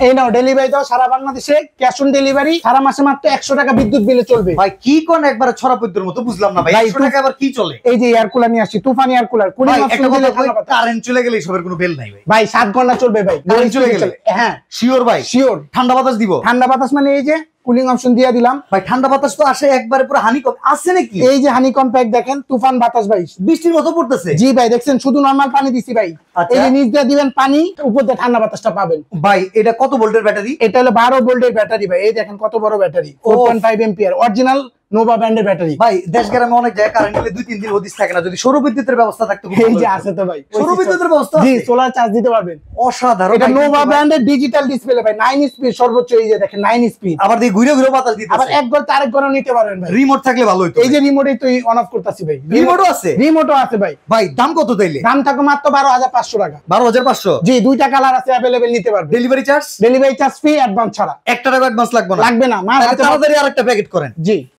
এই নাও ডেলিভারি দাও সারা বাংলাদেশে, ক্যাশ অন ডেলিভারি, সারা মাসে মাত্র 100 টাকা বিদ্যুৎ বিলে চলবে। ভাই কি কোন একবারে ছড়াপদ্যের মতো বুঝলাম না ভাই, 100 টাকা আবার কি চলে? এই যে এয়ার কুলার নিয়ে আসছি, তুফান এয়ার কুলার, কুলিং অপশন দিলে কারেন্ট চলে গেলে সবের কোনো বেল নাই ভাই। ভাই 7 ঘন্টা চলবে ভাই, কারেন্ট চলে গেলে? হ্যাঁ শিওর ভাই? শিওর। ঠান্ডা বাতাস দিব? ঠান্ডা বাতাস মানে এই যে কুলিং অপশন দিয়ে দিলাম ভাই। ঠান্ডা বাতাস তো আসে একবারে পুরো হানিকম আছে নাকি? এই যে হানিকম প্যাক দেখেন, তুফান বাতাস ভাই, বৃষ্টির মতো পড়তেছে। জি ভাই দেখছেন, শুধু নরমাল পানি দিছি ভাই। আচ্ছা। এই যে নিচ দিয়ে দিবেন পানি, উপর দিয়ে ঠান্ডা বাতাসটা পাবেন ভাই এটা কত ভোল্টের ব্যাটারি? এটা হলো 12 ভোল্টের ব্যাটারি ভাই, এই দেখেন কত বড় ব্যাটারি, 4.5 এম্পিয়ার অরিজিনাল নোভা ব্র্যান্ডের ব্যাটারি। ভাই দেশ গ্রামে অনেক জায়গায় কারেন্ট গেলে 2-3 দিন হদিস থাকে না, যদি সৌর বিদ্যুতের ব্যবস্থা থাকতো খুব এই ভালো যে হতো। আছে তো ভাই সৌর বিদ্যুতের ব্যবস্থা জি, আছে? সোলার চার্জ দিতে পারবেন। অসাধারণ। এটা ভাই, নোভা কিন্তু ব্র্যান্ডের ডিজিটাল ডিসপ্লে ভাই, 9 স্পিড সর্বোচ্চ, এই যে দেখেন 9 স্পিড। আবার দিয়ে ঘুরে ঘুরে বাতাস দিতেছে। আবার এক ঘর আরেক ঘর নিতে পারবেন ভাই। রিমোট থাকলে ভালো হতো। এই যে রিমোটই তো অন অফ করতেছি ভাই, রিমোটও আছে? রিমোটও আছে ভাই। ভাই দাম কত তাইলে? দাম থাকবে মাত্র 12,500 টাকা। 12,500? জি, দুইটা কালার আছে अवेलेबल, নিতে পারবেন। Delivery charge? Delivery charge free, advance ছাড়া। 1 টাকা অ্যাডভান্স লাগবে না? লাগবে না, তাড়াতাড়ি আরেকটা প্যাকেট করেন। জি।